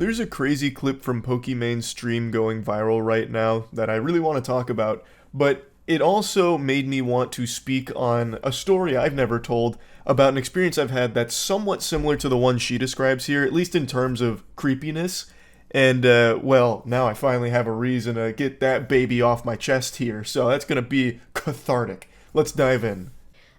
There's a crazy clip from Pokimane's stream going viral right now that I really want to talk about, but it also made me want to speak on a story I've never told about an experience I've had that's somewhat similar to the one she describes here, at least in terms of creepiness. And, well, now I finally have a reason to get that baby off my chest here, so that's gonna be cathartic. Let's dive in.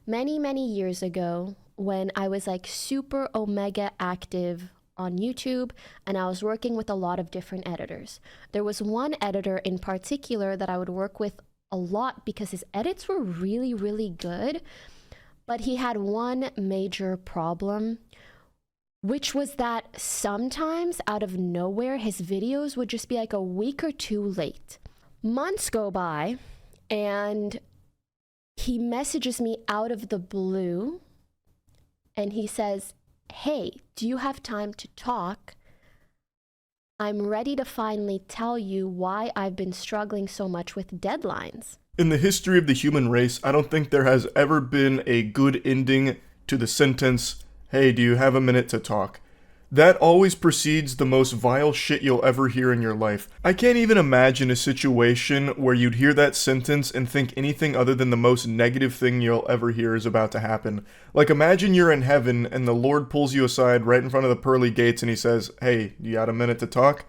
Many, many years ago, when I was like super omega active on YouTube and I was working with a lot of different editors, there was one editor in particular that I would work with a lot because his edits were really, really good. But he had one major problem, which was that sometimes out of nowhere, his videos would just be like a week or two late. Months go by and he messages me out of the blue and he says, "Hey, do you have time to talk? I'm ready to finally tell you why I've been struggling so much with deadlines." In the history of the human race, I don't think there has ever been a good ending to the sentence, "Hey, do you have a minute to talk?" That always precedes the most vile shit you'll ever hear in your life. I can't even imagine a situation where you'd hear that sentence and think anything other than the most negative thing you'll ever hear is about to happen. Like, imagine you're in heaven and the Lord pulls you aside right in front of the pearly gates and he says, "Hey, you got a minute to talk?"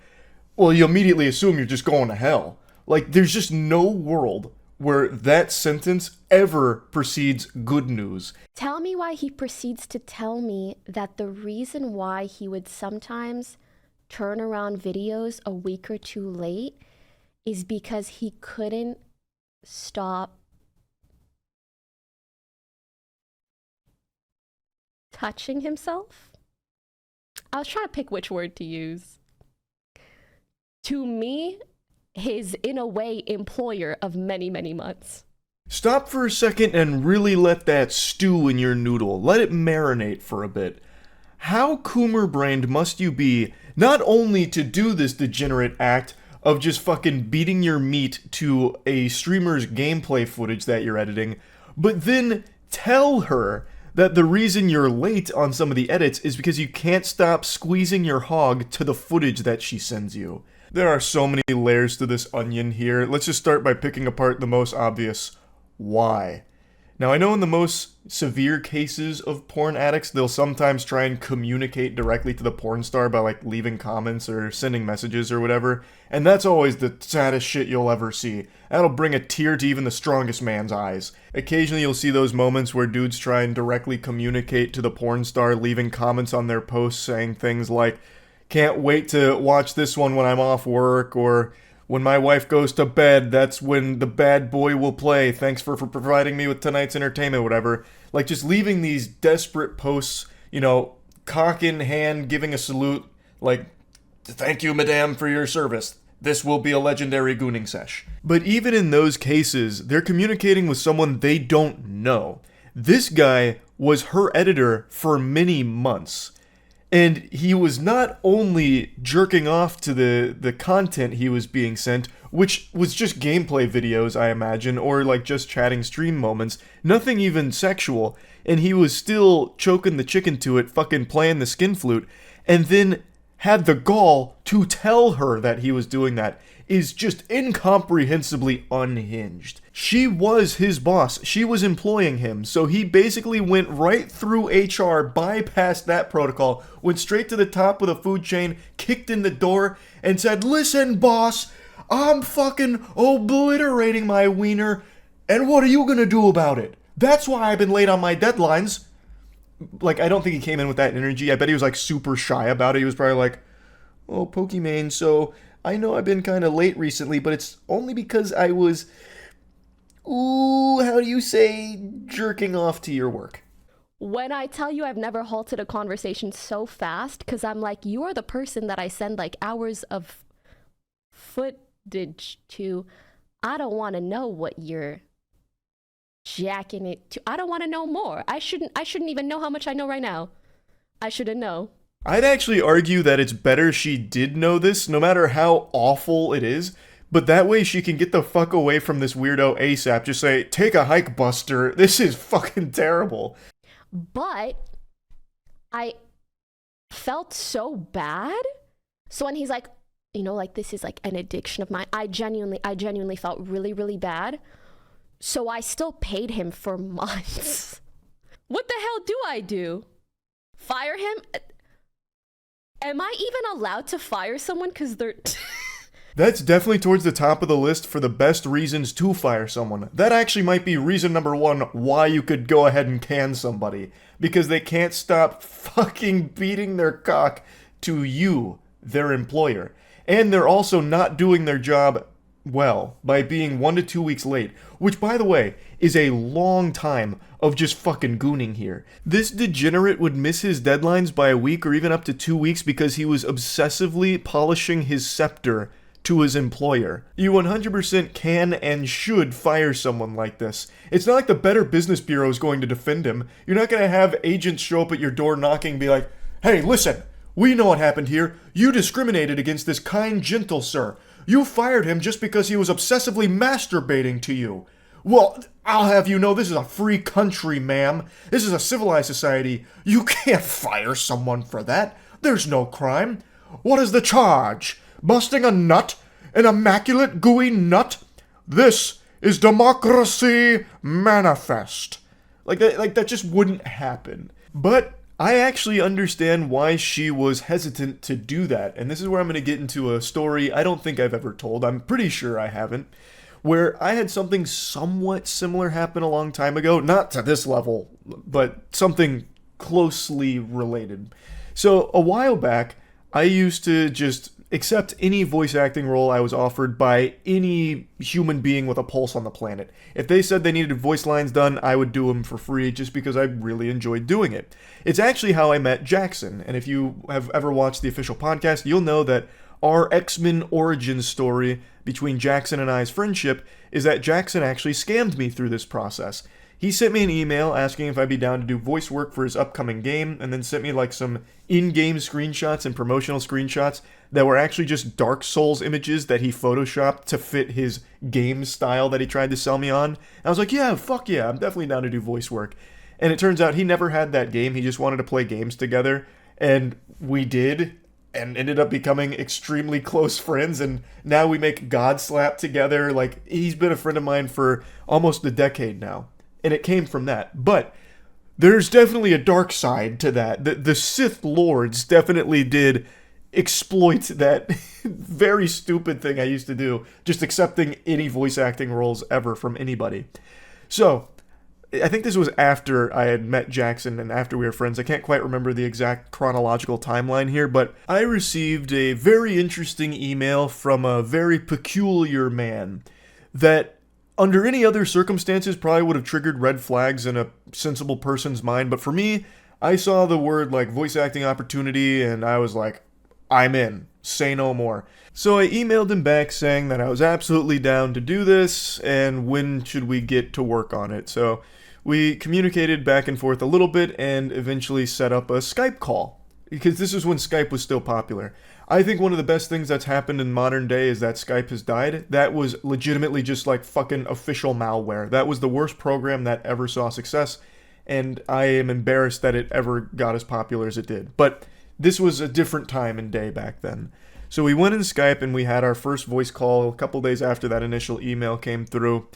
Well, you immediately assume you're just going to hell. Like, there's just no world where that sentence ever precedes good news. Tell me why he proceeds to tell me that the reason why he would sometimes turn around videos a week or two late is because he couldn't stop touching himself. I was trying to pick which word to use. To me, his, in a way, employer of many, many months. Stop for a second and really let that stew in your noodle. Let it marinate for a bit. How Coomer-brained must you be not only to do this degenerate act of just fucking beating your meat to a streamer's gameplay footage that you're editing, but then tell her that the reason you're late on some of the edits is because you can't stop squeezing your hog to the footage that she sends you. There are so many layers to this onion here. Let's just start by picking apart the most obvious. Why? Now, I know in the most severe cases of porn addicts, they'll sometimes try and communicate directly to the porn star by, like, leaving comments or sending messages or whatever, and that's always the saddest shit you'll ever see. That'll bring a tear to even the strongest man's eyes. Occasionally you'll see those moments where dudes try and directly communicate to the porn star, leaving comments on their posts saying things like, "Can't wait to watch this one when I'm off work," or "When my wife goes to bed, that's when the bad boy will play. Thanks for providing me with tonight's entertainment," whatever. Like, just leaving these desperate posts, cock in hand, giving a salute, like, "Thank you, madame, for your service. This will be a legendary gooning sesh." But even in those cases, they're communicating with someone they don't know. This guy was her editor for many months. And he was not only jerking off to the content he was being sent, which was just gameplay videos, I imagine, or like just chatting stream moments, nothing even sexual, and he was still choking the chicken to it, fucking playing the skin flute, and then had the gall to tell her that he was doing that, is just incomprehensibly unhinged. She was his boss. She was employing him. So he basically went right through HR, bypassed that protocol, went straight to the top of the food chain, kicked in the door, and said, "Listen, boss, I'm fucking obliterating my wiener, and what are you gonna do about it? That's why I've been late on my deadlines." Like, I don't think he came in with that energy. I bet he was like super shy about it. He was probably like, "Oh, Pokimane, so I know I've been kind of late recently, but it's only because I was, how do you say, jerking off to your work." When I tell you I've never halted a conversation so fast, because I'm like, you are the person that I send like hours of footage to. I don't want to know what you're jacking it to. I don't want to know more. I shouldn't even know how much I know right now. I shouldn't know. I'd actually argue that it's better she did know this, no matter how awful it is, but that way she can get the fuck away from this weirdo ASAP. Just say, "Take a hike, Buster. This is fucking terrible." But I felt so bad So when he's like, like this is like an addiction of mine, I genuinely felt really, really bad. So I still paid him for months. What the hell do I do? Fire him? Am I even allowed to fire someone because they're... That's definitely towards the top of the list for the best reasons to fire someone. That actually might be reason number one why you could go ahead and can somebody. Because they can't stop fucking beating their cock to you, their employer. And they're also not doing their job well by being 1 to 2 weeks late. Which, by the way, is a long time of just fucking gooning here. This degenerate would miss his deadlines by a week or even up to 2 weeks because he was obsessively polishing his scepter to his employer. You 100% can and should fire someone like this. It's not like the Better Business Bureau is going to defend him. You're not going to have agents show up at your door knocking and be like, hey, listen, we know what happened here. You discriminated against this kind, gentle sir. You fired him just because he was obsessively masturbating to you. Well, I'll have you know this is a free country, ma'am. This is a civilized society. You can't fire someone for that. There's no crime. What is the charge? Busting a nut? An immaculate gooey nut? This is democracy manifest. Like that just wouldn't happen. But I actually understand why she was hesitant to do that. And this is where I'm going to get into a story I don't think I've ever told. I'm pretty sure I haven't. Where I had something somewhat similar happen a long time ago. Not to this level, but something closely related. So a while back, I used to just accept any voice acting role I was offered by any human being with a pulse on the planet. If they said they needed voice lines done, I would do them for free just because I really enjoyed doing it. It's actually how I met Jackson, and if you have ever watched the official podcast, you'll know that our X-Men origin story between Jackson and I's friendship is that Jackson actually scammed me through this process. He sent me an email asking if I'd be down to do voice work for his upcoming game, and then sent me like some in-game screenshots and promotional screenshots that were actually just Dark Souls images that he photoshopped to fit his game style that he tried to sell me on. And I was like, yeah, fuck yeah, I'm definitely down to do voice work. And it turns out he never had that game, he just wanted to play games together, and we did, and ended up becoming extremely close friends, and now we make God Slap together. Like, he's been a friend of mine for almost a decade now. And it came from that. But there's definitely a dark side to that. The Sith Lords definitely did exploit that very stupid thing I used to do, just accepting any voice acting roles ever from anybody. So, I think this was after I had met Jackson and after we were friends. I can't quite remember the exact chronological timeline here, but I received a very interesting email from a very peculiar man that under any other circumstances probably would have triggered red flags in a sensible person's mind, but for me, I saw the word like voice acting opportunity and I was like, I'm in. Say no more. So I emailed him back saying that I was absolutely down to do this and when should we get to work on it. So we communicated back and forth a little bit and eventually set up a Skype call, because this is when Skype was still popular. I think one of the best things that's happened in modern day is that Skype has died. That was legitimately just like fucking official malware. That was the worst program that ever saw success, and I am embarrassed that it ever got as popular as it did. But this was a different time and day back then. So we went in Skype and we had our first voice call a couple days after that initial email came through.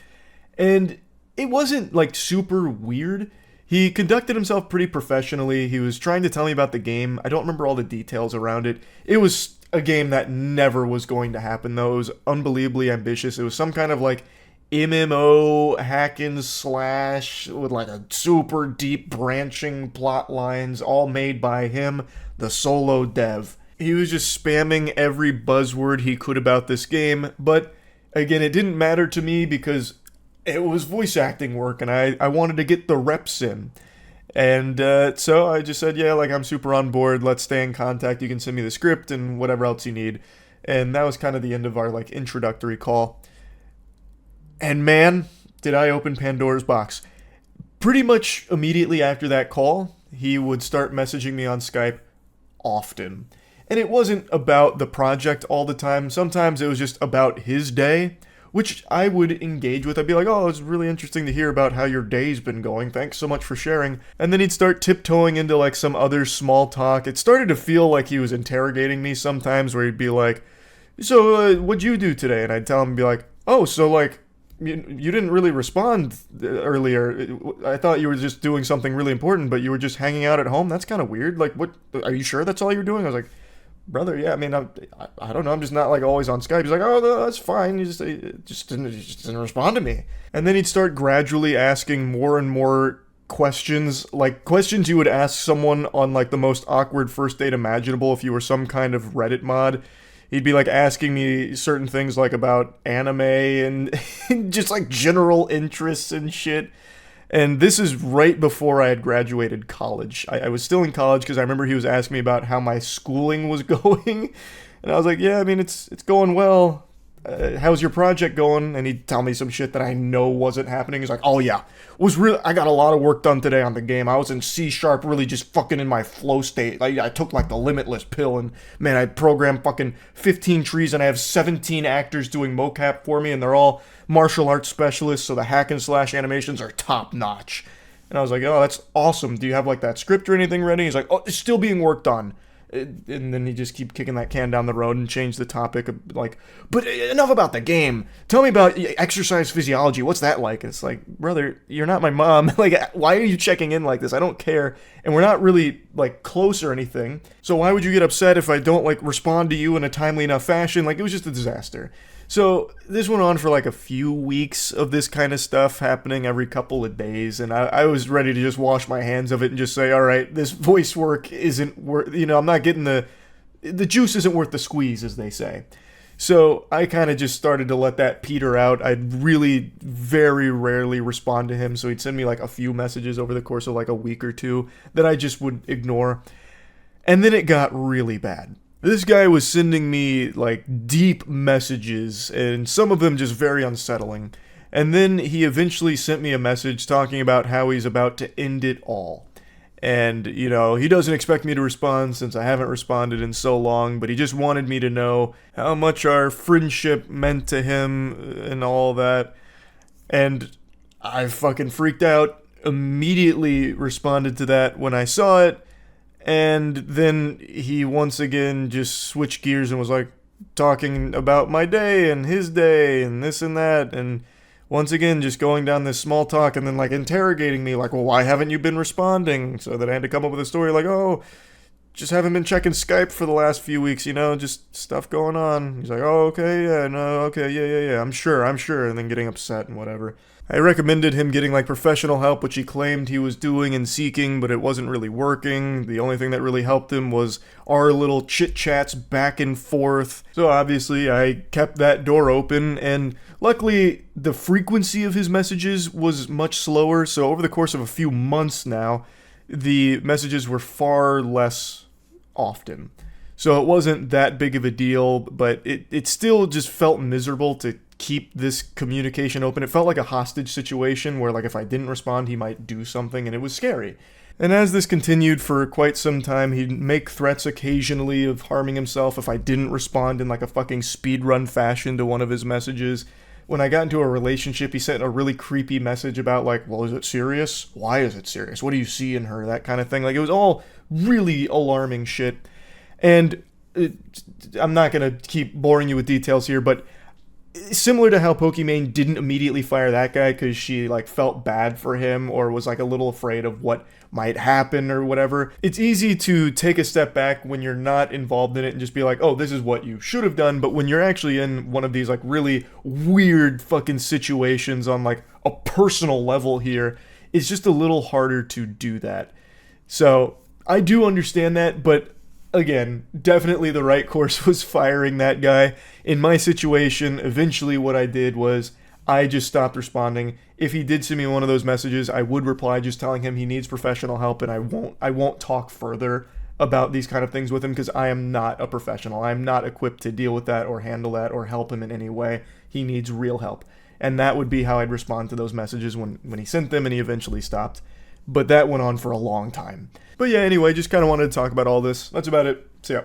And it wasn't like super weird. He conducted himself pretty professionally. He was trying to tell me about the game. I don't remember all the details around it. It was a game that never was going to happen, though. It was unbelievably ambitious. It was some kind of like MMO hack and slash with like a super deep branching plot lines, all made by him, the solo dev. He was just spamming every buzzword he could about this game, but again, it didn't matter to me because it was voice acting work, and I wanted to get the reps in. And so I just said, yeah, like, I'm super on board. Let's stay in contact. You can send me the script and whatever else you need. And that was kind of the end of our, like, introductory call. And man, did I open Pandora's box. Pretty much immediately after that call, he would start messaging me on Skype often. And it wasn't about the project all the time. Sometimes it was just about his day, which I would engage with. I'd be like, oh, it's really interesting to hear about how your day's been going. Thanks so much for sharing. And then he'd start tiptoeing into like some other small talk. It started to feel like he was interrogating me sometimes, where he'd be like, so what'd you do today? And I'd tell him, and be like, oh, so like, you didn't really respond earlier. I thought you were just doing something really important, but you were just hanging out at home. That's kind of weird. Like, what? Are you sure that's all you're doing? I was like, brother, yeah. I mean, I don't know. I'm just not like always on Skype. He's like, oh, no, that's fine. You just didn't respond to me. And then he'd start gradually asking more and more questions, like questions you would ask someone on like the most awkward first date imaginable if you were some kind of Reddit mod. He'd be like asking me certain things like about anime and just like general interests and shit. And this is right before I had graduated college. I was still in college because I remember he was asking me about how my schooling was going. And I was like, yeah, I mean, it's going well. How's your project going? And he'd tell me some shit that I know wasn't happening. He's like, oh yeah, I got a lot of work done today on the game. I was in C#, really just fucking in my flow state. I took like the limitless pill, and man, I programmed fucking 15 trees, and I have 17 actors doing mocap for me, and they're all martial arts specialists, so the hack and slash animations are top notch. And I was like, oh, that's awesome. Do you have like that script or anything ready? He's like, oh, it's still being worked on. And then he just keep kicking that can down the road and change the topic of like, but enough about the game. Tell me about exercise physiology. What's that like? It's like, brother, you're not my mom. Like, why are you checking in like this? I don't care. And we're not really like close or anything. So why would you get upset if I don't like respond to you in a timely enough fashion? Like, it was just a disaster. So this went on for like a few weeks of this kind of stuff happening every couple of days, and I was ready to just wash my hands of it and just say, all right, this voice work isn't worth, I'm not getting the juice isn't worth the squeeze, as they say. So I kind of just started to let that peter out. I'd really very rarely respond to him, so he'd send me like a few messages over the course of like a week or two that I just would ignore. And then it got really bad. This guy was sending me, like, deep messages, and some of them just very unsettling. And then he eventually sent me a message talking about how he's about to end it all. And, he doesn't expect me to respond since I haven't responded in so long, but he just wanted me to know how much our friendship meant to him and all that. And I fucking freaked out, immediately responded to that when I saw it. And then he once again just switched gears and was like talking about my day and his day and this and that. And once again, just going down this small talk and then like interrogating me like, well, why haven't you been responding? So that I had to come up with a story like, oh, just haven't been checking Skype for the last few weeks, just stuff going on. He's like, oh, okay, yeah, no, okay, yeah, I'm sure. And then getting upset and whatever. I recommended him getting like professional help, which he claimed he was doing and seeking, but it wasn't really working. The only thing that really helped him was our little chit-chats back and forth. So obviously I kept that door open, and luckily the frequency of his messages was much slower, so over the course of a few months now, the messages were far less often. So it wasn't that big of a deal, but it still just felt miserable to keep this communication open. It felt like a hostage situation where like if I didn't respond, he might do something, and it was scary. And as this continued for quite some time, he'd make threats occasionally of harming himself if I didn't respond in like a fucking speedrun fashion to one of his messages. When I got into a relationship, he sent a really creepy message about like, well, is it serious? Why is it serious? What do you see in her? That kind of thing. Like, it was all really alarming shit. And I'm not going to keep boring you with details here, but similar to how Pokimane didn't immediately fire that guy because she like felt bad for him or was like a little afraid of what might happen or whatever, it's easy to take a step back when you're not involved in it and just be like, oh, this is what you should have done. But when you're actually in one of these like really weird fucking situations on like a personal level here, it's just a little harder to do that. So I do understand that, but again, definitely the right course was firing that guy. In my situation, eventually what I did was I just stopped responding. If he did send me one of those messages, I would reply just telling him he needs professional help, and I won't talk further about these kind of things with him because I am not a professional. I'm not equipped to deal with that or handle that or help him in any way. He needs real help. And that would be how I'd respond to those messages when he sent them, and he eventually stopped. But that went on for a long time. But yeah, anyway, just kind of wanted to talk about all this. That's about it. See ya.